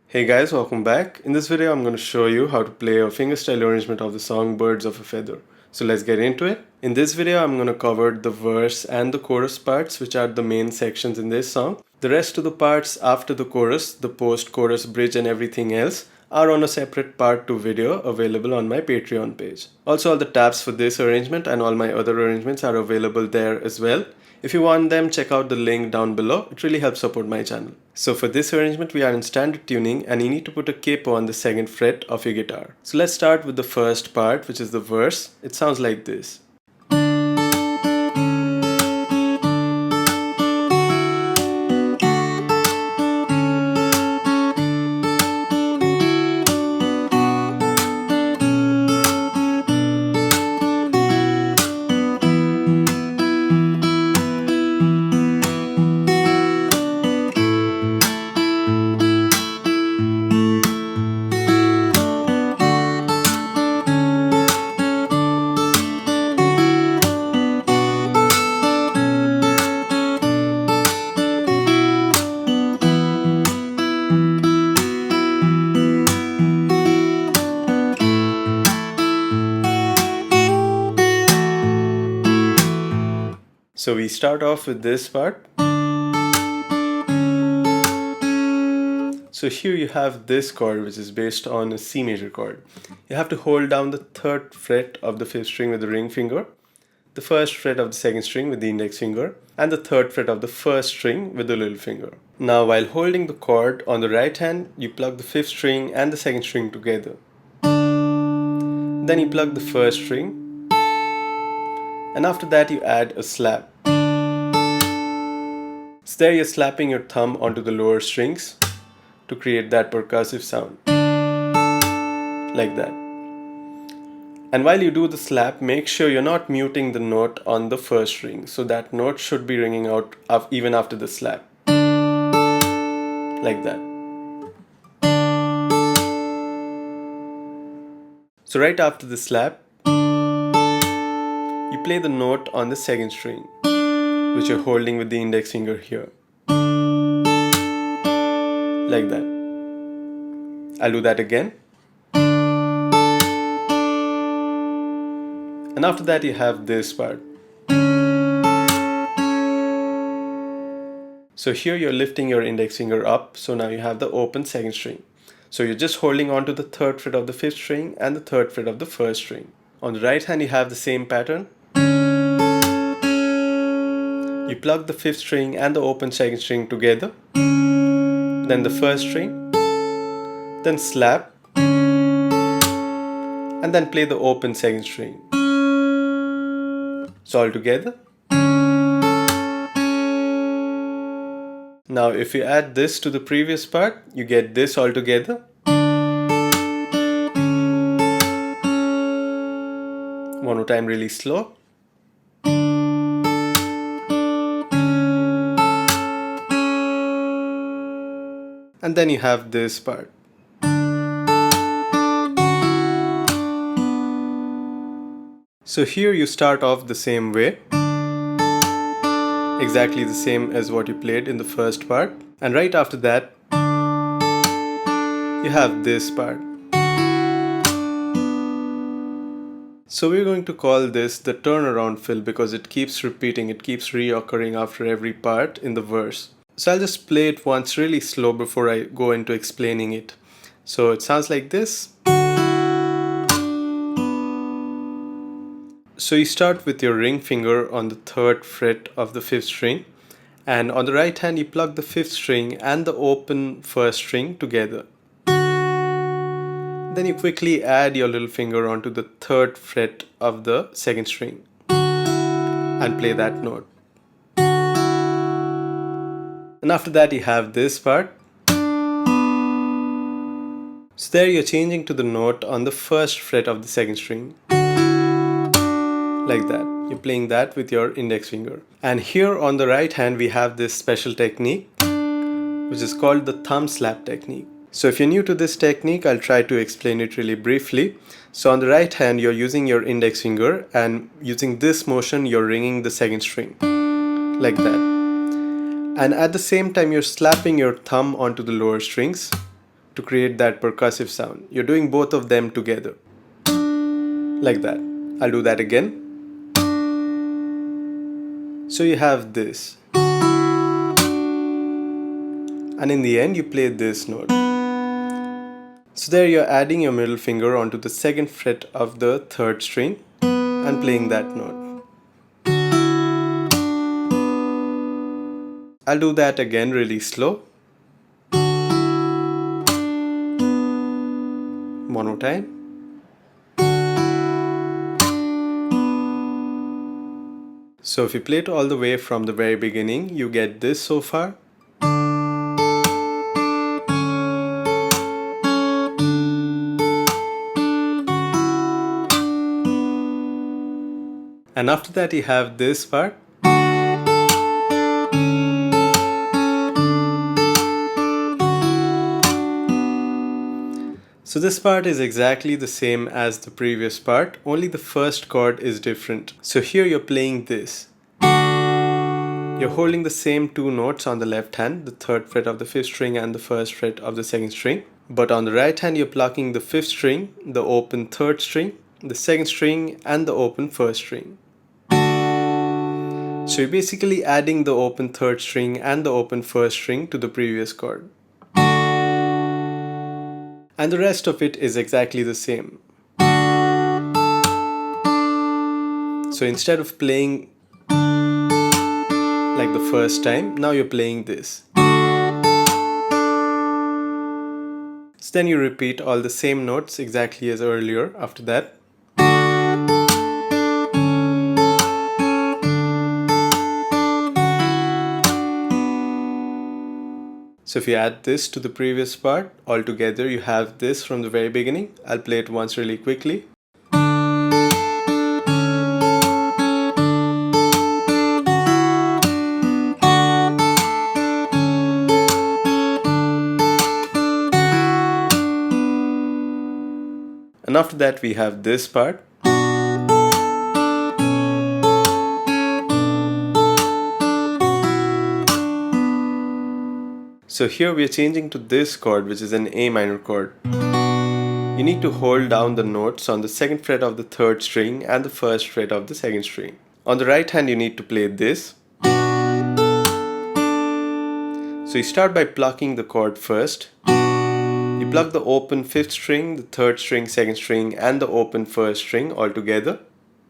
Hey guys, welcome back. In this video, I'm going to show you how to play a fingerstyle arrangement of the song Birds of a Feather. So let's get into it. In this video, I'm going to cover the verse and the chorus parts, which are the main sections in this song. The rest of the parts after the chorus, the post-chorus bridge and everything else are on a separate part 2 video available on my Patreon page. Also, all the tabs for this arrangement and all my other arrangements are available there as well. If you want them, check out the link down below. It really helps support my channel. So for this arrangement, we are in standard tuning and you need to put a capo on the second fret of your guitar. So let's start with the first part, which is the verse. It sounds like this. So we start off with this part. So here you have this chord, which is based on a C major chord. You have to hold down the third fret of the fifth string with the ring finger, the first fret of the second string with the index finger, and the third fret of the first string with the little finger. Now while holding the chord on the right hand, you plug the fifth string and the second string together. Then you plug the first string, and after that you add a slap. So there you're slapping your thumb onto the lower strings to create that percussive sound, like that. And while you do the slap, make sure you're not muting the note on the first string, so that note should be ringing out even after the slap, like that. So right after the slap, you play the note on the second string, which you're holding with the index finger here, like that. I'll do that again. And after that you have this part. So here you're lifting your index finger up, so now you have the open second string. So you're just holding on to the third fret of the fifth string and the third fret of the first string. On the right hand you have the same pattern. You plug the fifth string and the open second string together, then the first string, then slap, and then play the open second string. So all together. Now if you add this to the previous part, you get this all together. One more time, really slow. And then you have this part. So here you start off the same way, exactly the same as what you played in the first part. And right after that, you have this part. So we're going to call this the turnaround fill because it keeps repeating, it keeps reoccurring after every part in the verse. So I'll just play it once really slow before I go into explaining it. So it sounds like this. So you start with your ring finger on the third fret of the fifth string, and on the right hand you plug the fifth string and the open first string together. Then you quickly add your little finger onto the third fret of the second string and play that note. And after that you have this part. So there you're changing to the note on the first fret of the second string, like that. You're playing that with your index finger. And here on the right hand we have this special technique, which is called the thumb slap technique. So if you're new to this technique, I'll try to explain it really briefly. So on the right hand you're using your index finger, and using this motion you're ringing the second string, like that. And at the same time you're slapping your thumb onto the lower strings to create that percussive sound. You're doing both of them together. Like that. I'll do that again. So you have this. And in the end you play this note. So there you're adding your middle finger onto the second fret of the third string and playing that note. I'll do that again really slow. One more time. So if you play it all the way from the very beginning, you get this so far. And after that you have this part. So this part is exactly the same as the previous part, only the first chord is different. So here you're playing this. You're holding the same two notes on the left hand, the third fret of the fifth string and the first fret of the second string. But on the right hand you're plucking the fifth string, the open third string, the second string and the open first string. So you're basically adding the open third string and the open first string to the previous chord. And the rest of it is exactly the same. So instead of playing like the first time, now you're playing this. So then you repeat all the same notes exactly as earlier after that. So if you add this to the previous part, altogether you have this from the very beginning. I'll play it once really quickly. And after that we have this part. So here we are changing to this chord, which is an A minor chord. You need to hold down the notes on the second fret of the third string and the first fret of the second string. On the right hand you need to play this. So you start by plucking the chord first. You pluck the open fifth string, the third string, second string and the open first string all together.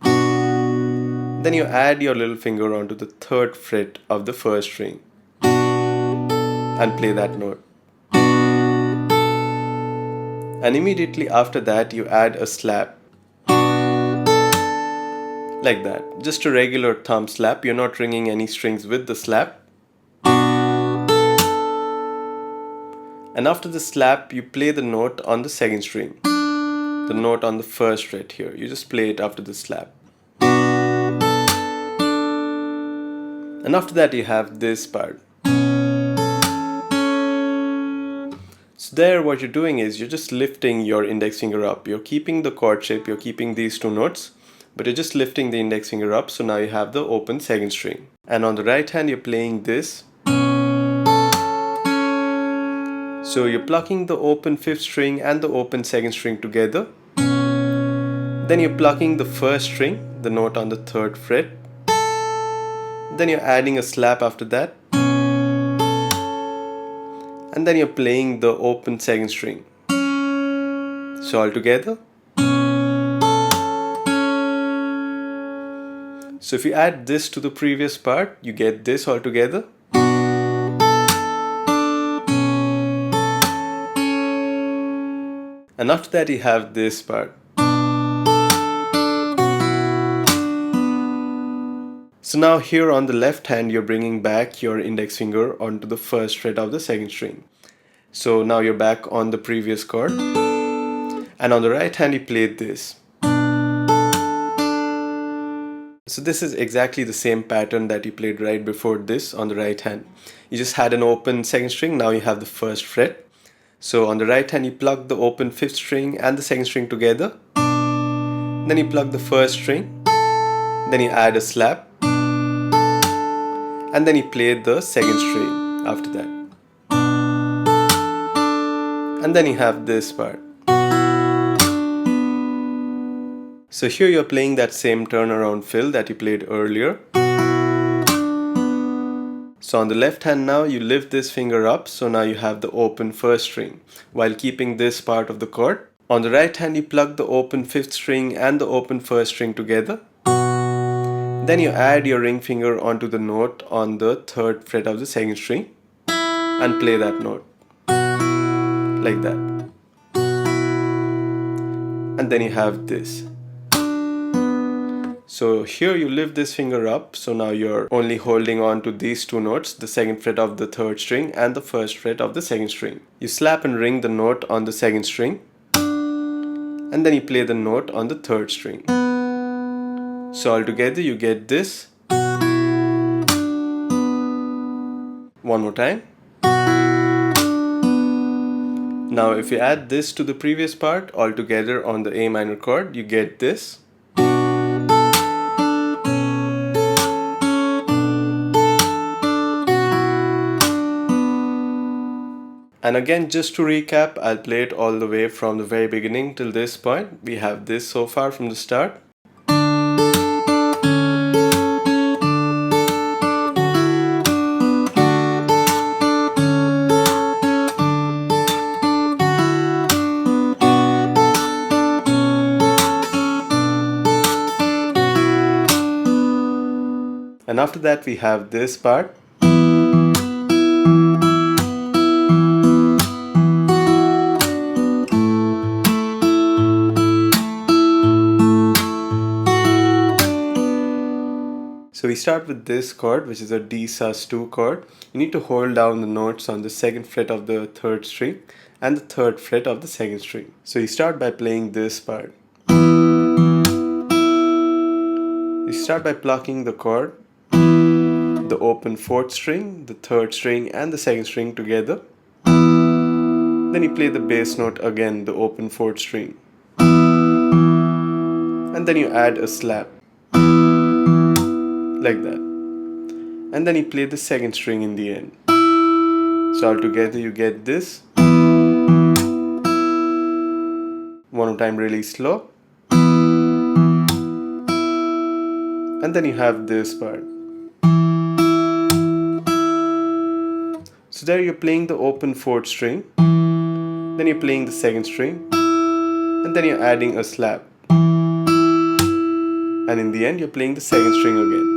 Then you add your little finger onto the third fret of the first string and play that note. And immediately after that you add a slap. Like that. Just a regular thumb slap. You're not ringing any strings with the slap. And after the slap you play the note on the second string. The note on the first fret here. You just play it after the slap. And after that you have this part. So there what you're doing is you're just lifting your index finger up. You're keeping the chord shape, you're keeping these two notes, but you're just lifting the index finger up, so now you have the open second string. And on the right hand you're playing this. So you're plucking the open fifth string and the open second string together. Then you're plucking the first string, the note on the third fret. Then you're adding a slap after that. And then you're playing the open second string. So all together. So if you add this to the previous part, you get this all together. And after that you have this part. So now here on the left hand you're bringing back your index finger onto the first fret of the second string. So now you're back on the previous chord. And on the right hand you played this. So this is exactly the same pattern that you played right before this on the right hand. You just had an open second string, now you have the first fret. So on the right hand you plug the open fifth string and the second string together. Then you plug the first string. Then you add a slap. And then you play the second string after that. And then you have this part. So here you're playing that same turnaround fill that you played earlier. So on the left hand now you lift this finger up, so now you have the open first string while keeping this part of the chord. On the right hand you plug the open fifth string and the open first string together. Then you add your ring finger onto the note on the third fret of the second string and play that note like that. And then you have this. So here you lift this finger up, so now you're only holding on to these two notes, the second fret of the third string and the first fret of the second string. You slap and ring the note on the second string and then you play the note on the third string. So altogether you get this. One more time. Now if you add this to the previous part altogether on the A minor chord, you get this. And again, just to recap, I'll play it all the way from the very beginning till this point. We have this so far from the start. And after that we have this part. So we start with this chord, which is a D sus2 chord. You need to hold down the notes on the second fret of the third string and the third fret of the second string. So you start by playing this part. You start by plucking the chord, the open fourth string, the third string and the second string together. Then you play the bass note again, the open fourth string. And then you add a slap. Like that. And then you play the second string in the end. So altogether you get this. One more time really slow. And then you have this part. So there you're playing the open fourth string. Then you're playing the second string. And then you're adding a slap. And in the end you're playing the second string again.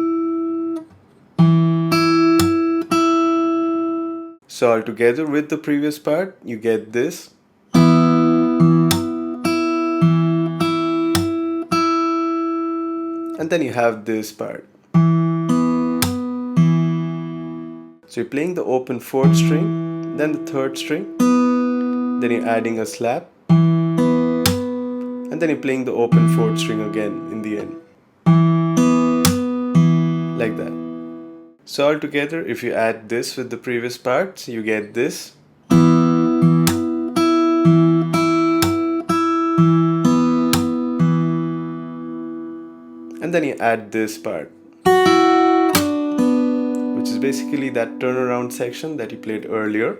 So altogether with the previous part, you get this. And then you have this part. So you're playing the open fourth string, then the third string, then you're adding a slap, and then you're playing the open fourth string again in the end. Like that. So altogether, if you add this with the previous parts, you get this. And then you add this part, which is basically that turnaround section that you played earlier.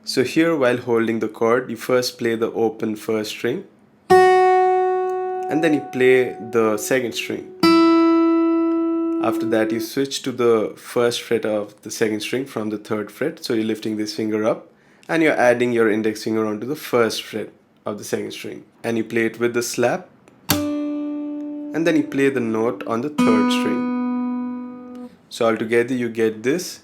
So here, while holding the chord, you first play the open first string, and then you play the second string. After that you switch to the first fret of the second string from the third fret, so you're lifting this finger up and you're adding your index finger onto the first fret of the second string, and you play it with the slap, and then you play the note on the third string. So altogether you get this.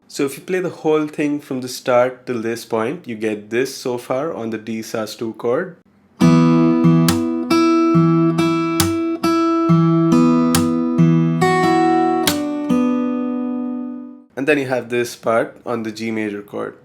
So if you play the whole thing from the start till this point, you get this so far on the D sus2 chord. And then you have this part on the G major chord.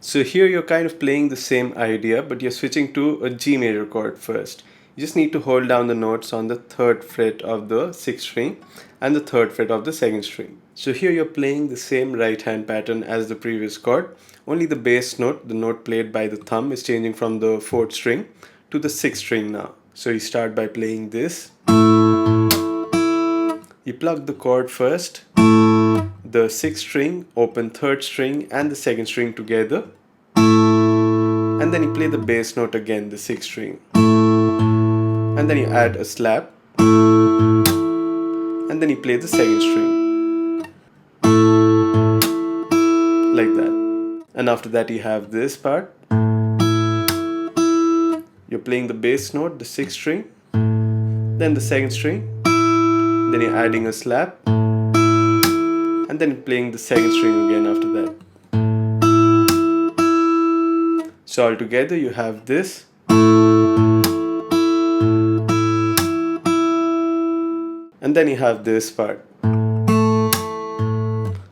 So here you're kind of playing the same idea, but you're switching to a G major chord first. You just need to hold down the notes on the third fret of the sixth string and the third fret of the second string. So here you're playing the same right hand pattern as the previous chord, only the bass note, the note played by the thumb, is changing from the fourth string to the 6th string now. So you start by playing this. You plug the chord first, the 6th string, open 3rd string and the 2nd string together, and then you play the bass note again, the 6th string, and then you add a slap, and then you play the 2nd string, like that. And after that you have this part. You're playing the bass note, the 6th string, then the 2nd string, then you're adding a slap, and then playing the 2nd string again after that. So altogether you have this. And then you have this part.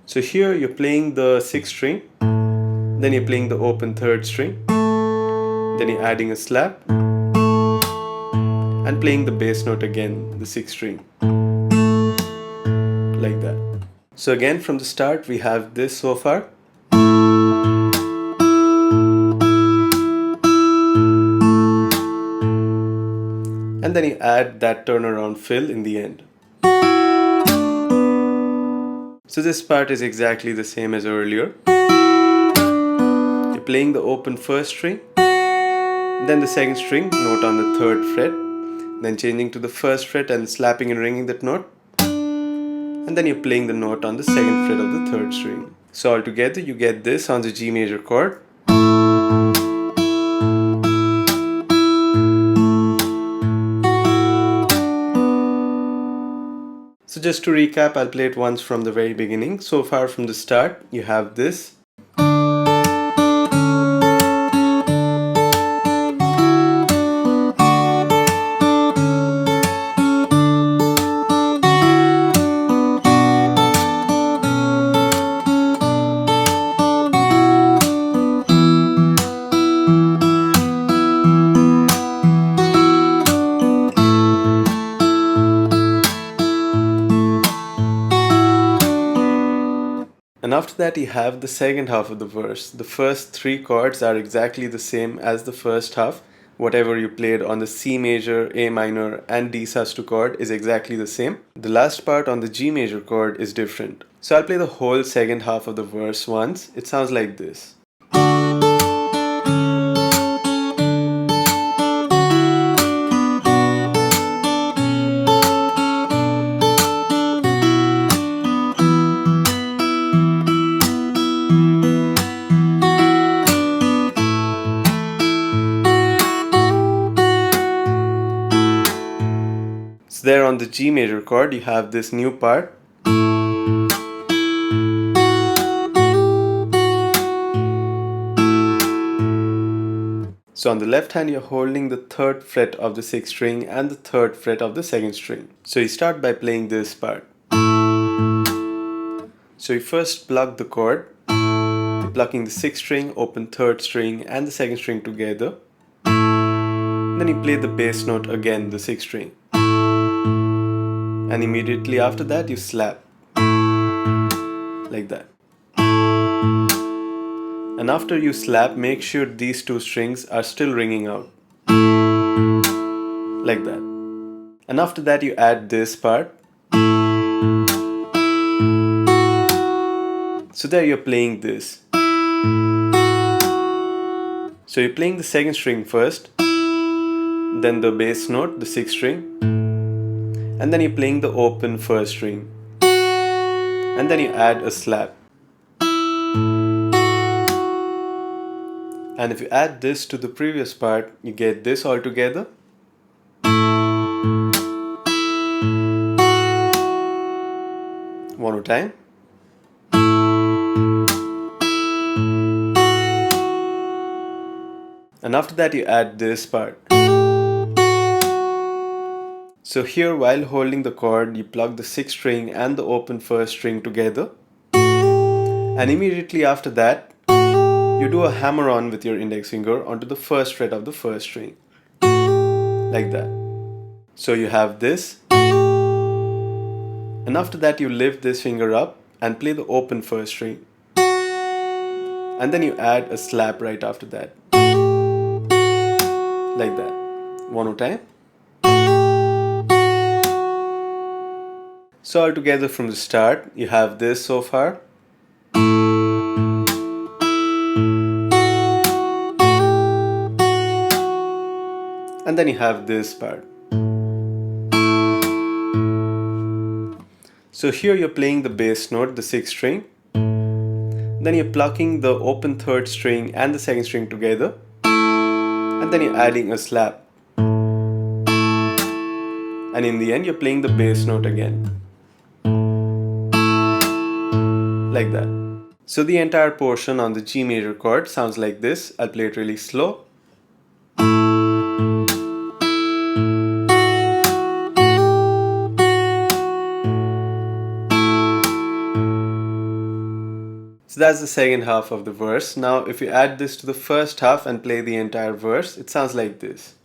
So here you're playing the 6th string, then you're playing the open 3rd string, then you're adding a slap, and playing the bass note again, the 6th string, like that. So again from the start we have this so far. And then you add that turnaround fill in the end. So this part is exactly the same as earlier. You're playing the open 1st string, then the 2nd string, note on the 3rd fret, then changing to the 1st fret and slapping and ringing that note, and then you're playing the note on the 2nd fret of the 3rd string. So altogether you get this on the G major chord. So just to recap, I'll play it once from the very beginning. So far from the start, you have this. And after that you have the second half of the verse. The first 3 chords are exactly the same as the first half. Whatever you played on the C major, A minor and D sus2 chord is exactly the same. The last part on the G major chord is different. So I'll play the whole second half of the verse once. It sounds like this. So there on the G major chord you have this new part. So on the left hand you're holding the 3rd fret of the 6th string and the 3rd fret of the 2nd string. So you start by playing this part. So you first plug the chord, you're plucking the 6th string, open 3rd string and the 2nd string together. Then you play the bass note again, the 6th string. And immediately after that you slap, like that. And after you slap, make sure these 2 strings are still ringing out, like that. And after that you add this part. So there you're playing this. So you're playing the 2nd string first, then the bass note, the 6th string, and then you're playing the open 1st string, and then you add a slap. And if you add this to the previous part, you get this all together. One more time. And after that you add this part. So here while holding the chord, you plug the 6th string and the open 1st string together. And immediately after that, you do a hammer on with your index finger onto the 1st fret of the 1st string, like that. So you have this, and after that you lift this finger up and play the open 1st string, and then you add a slap right after that, like that. One more time. So all together from the start, you have this so far. And then you have this part. So here you're playing the bass note, the 6th string. Then you're plucking the open 3rd string and the 2nd string together. And then you're adding a slap. And in the end, you're playing the bass note again. Like that. So the entire portion on the G major chord sounds like this. I'll play it really slow. So that's the second half of the verse. Now if you add this to the first half and play the entire verse, it sounds like this.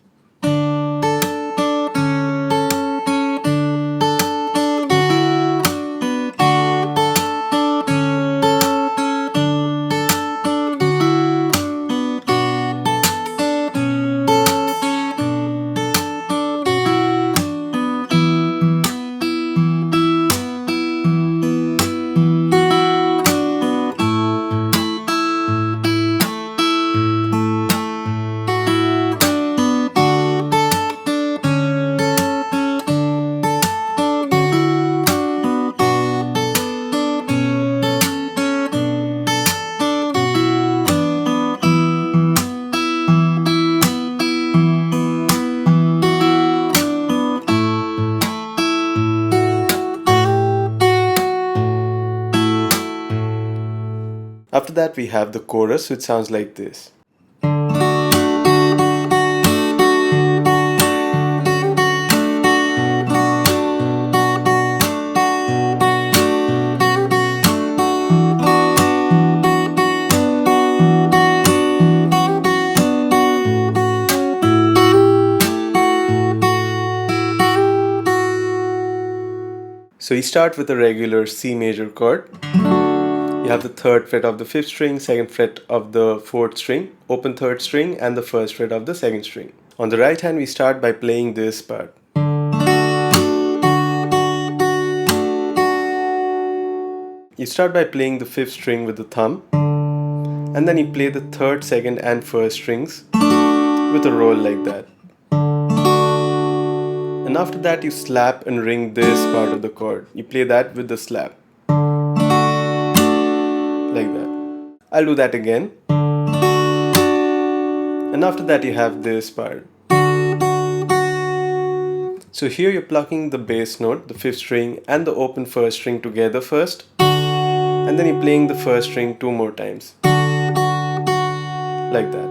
After that we have the chorus, which sounds like this. So you start with a regular C major chord. You have the 3rd fret of the 5th string, 2nd fret of the 4th string, open 3rd string, and the 1st fret of the 2nd string. On the right hand, we start by playing this part. You start by playing the 5th string with the thumb, and then you play the 3rd, 2nd, and 1st strings with a roll like that. And after that, you slap and ring this part of the chord. You play that with the slap. Like that. I'll do that again. And after that you have this part. So here you're plucking the bass note, the 5th string and the open 1st string together first. And then you're playing the 1st string 2 more times. Like that.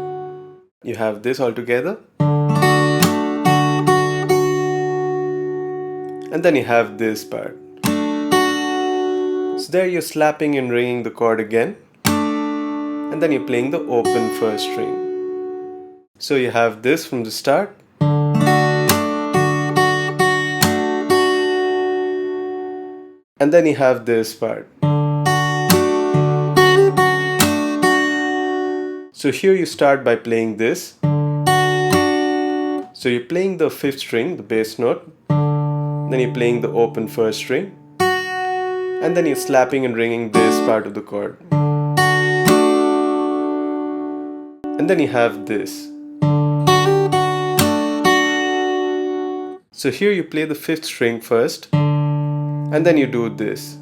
You have this all together. And then you have this part. So there you're slapping and ringing the chord again. And then you're playing the open 1st string. So you have this from the start. And then you have this part. So here you start by playing this. So you're playing the 5th string, the bass note. Then you're playing the open 1st string. And then you're slapping and ringing this part of the chord. And then you have this. So here you play the 5th string first, and then you do this.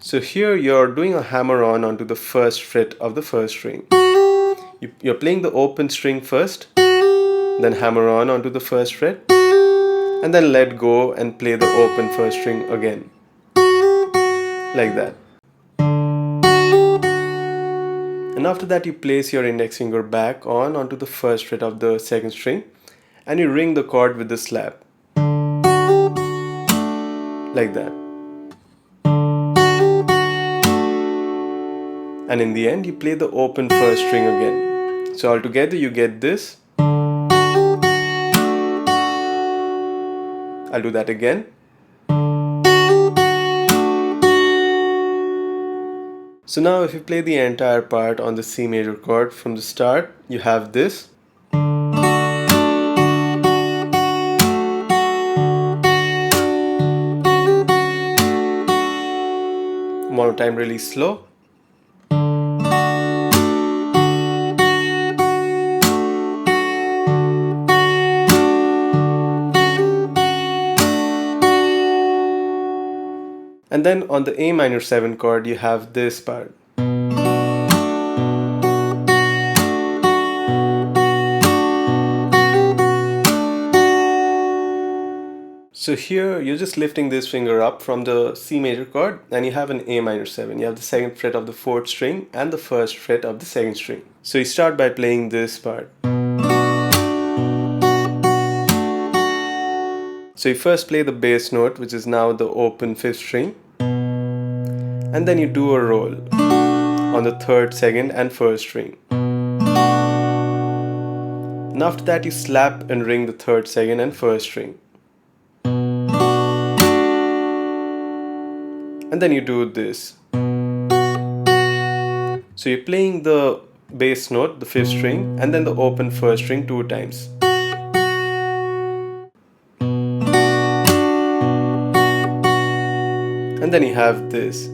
So here you're doing a hammer on onto the 1st fret of the 1st string. You're playing the open string first, then hammer on onto the 1st fret, and then let go and play the open 1st string again. Like that. And after that you place your index finger back onto the 1st fret of the 2nd string, and you ring the chord with the slap. Like that. And in the end you play the open 1st string again. So altogether you get this. I'll do that again. So now if you play the entire part on the C major chord from the start, you have this. count time really slow. And then on the A minor 7 chord, you have this part. So here you're just lifting this finger up from the C major chord and you have an A minor 7. You have the second fret of the fourth string and the first fret of the second string. So you start by playing this part. So you first play the bass note, which is now the open fifth string, and then you do a roll on the third, second and first string. And after that you slap and ring the third, second and first string. And then you do this. So you're playing the bass note, the fifth string, and then the open first string 2 times. And then you have this.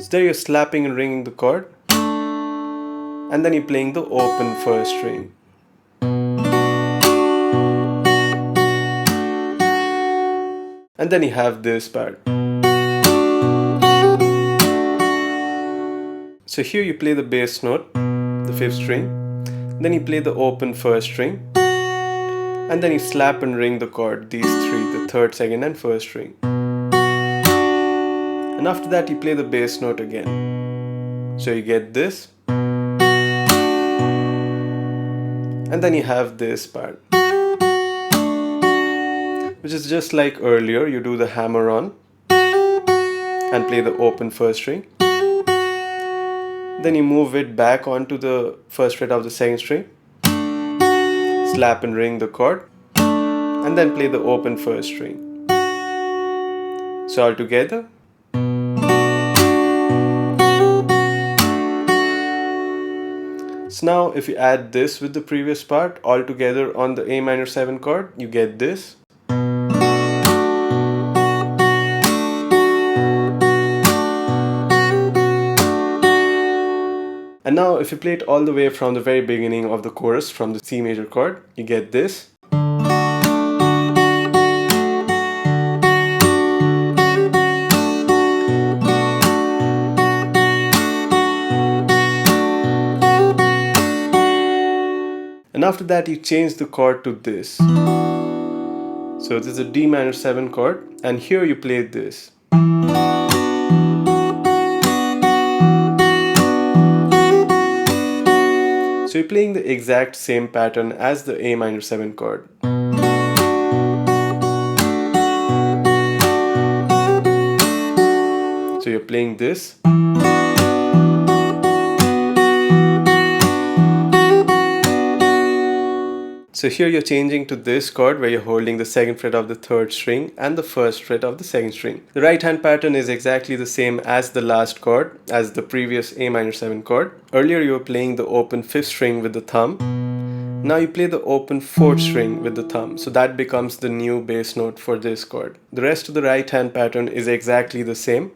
So there you're slapping and ringing the chord, and then you're playing the open first string. And then you have this part. So here you play the bass note, the fifth string, then you play the open first string, and then you slap and ring the chord, these three, the third, second and first string. And after that you play the bass note again. So you get this. And then you have this part, which is just like earlier. You do the hammer on and play the open first string. Then you move it back onto the first fret of the second string, slap and ring the chord, and then play the open first string. So all together. So now if you add this with the previous part all together on the A minor 7 chord, you get this. And now if you play it all the way from the very beginning of the chorus from the C major chord, you get this. And after that you change the chord to this. So this is a D minor 7 chord, and here you play this. So you're playing the exact same pattern as the A minor 7 chord. So you're playing this. So here you're changing to this chord where you're holding the second fret of the third string and the first fret of the second string. The right hand pattern is exactly the same as the last chord, as the previous A minor 7 chord. Earlier you were playing the open fifth string with the thumb. Now you play the open fourth string with the thumb. So that becomes the new bass note for this chord. The rest of the right hand pattern is exactly the same.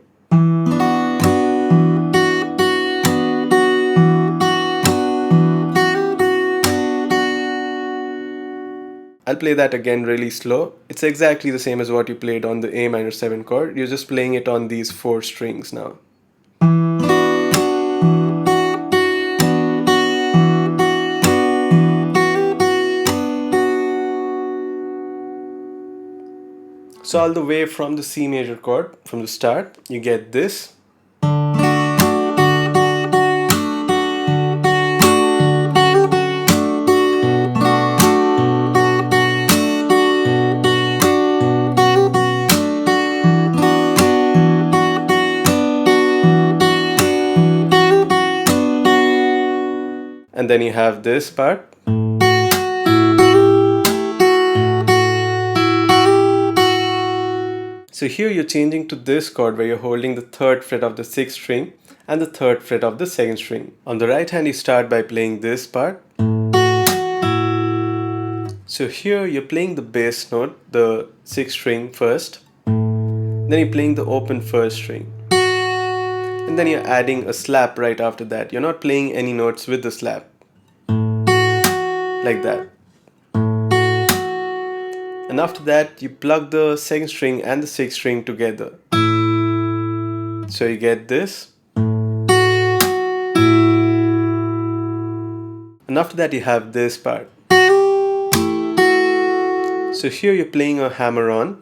I'll play that again really slow. It's exactly the same as what you played on the A minor 7 chord. You're just playing it on these 4 strings now. So all the way from the C major chord, from the start, you get this. And then you have this part. So here you're changing to this chord where you're holding the third fret of the sixth string and the third fret of the second string. On the right hand you start by playing this part. So here you're playing the bass note, the sixth string first. Then you're playing the open first string. And then you're adding a slap right after that. You're not playing any notes with the slap. Like that. And after that, you plug the second string and the sixth string together. So you get this. And after that, you have this part. So here you're playing a hammer-on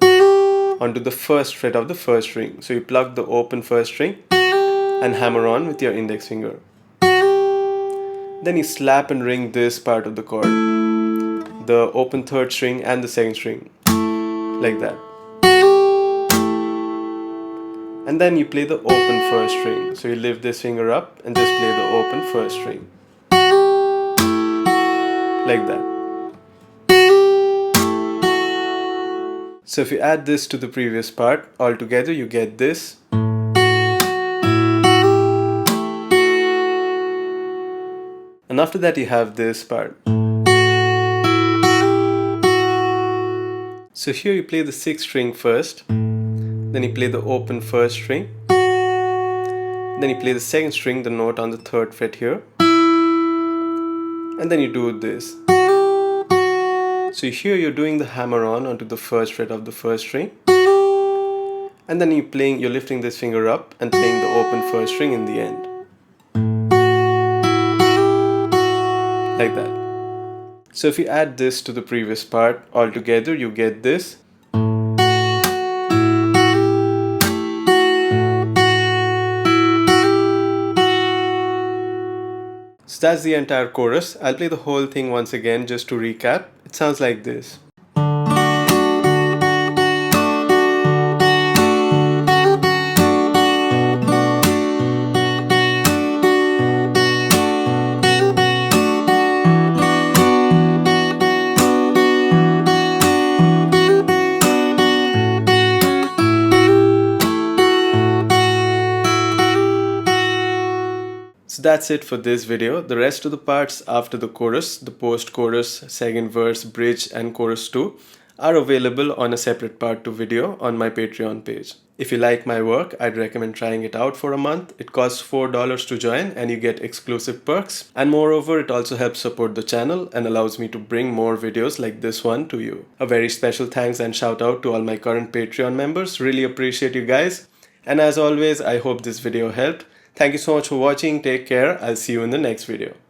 onto the first fret of the first string. So you plug the open first string and hammer on with your index finger. Then you slap and ring this part of the chord, the open third string and the second string, like that. And then you play the open first string. So you lift this finger up and just play the open first string, like that. So if you add this to the previous part, all together you get this. And after that you have this part. So here you play the sixth string first, then you play the open first string, then you play the second string, the note on the third fret here, and then you do this. So here you're doing the hammer on onto the first fret of the first string, and then you're lifting this finger up and playing the open first string in the end, like that. So if you add this to the previous part, all together you get this. So that's the entire chorus. I'll play the whole thing once again just to recap. It sounds like this. So that's it for this video. The rest of the parts after the chorus, the post-chorus, second verse, bridge and chorus 2 are available on a separate part 2 video on my Patreon page. If you like my work, I'd recommend trying it out for a month. It costs $4 to join and you get exclusive perks. And moreover, it also helps support the channel and allows me to bring more videos like this one to you. A very special thanks and shout out to all my current Patreon members. Really appreciate you guys. And as always, I hope this video helped. Thank you so much for watching. Take care. I'll see you in the next video.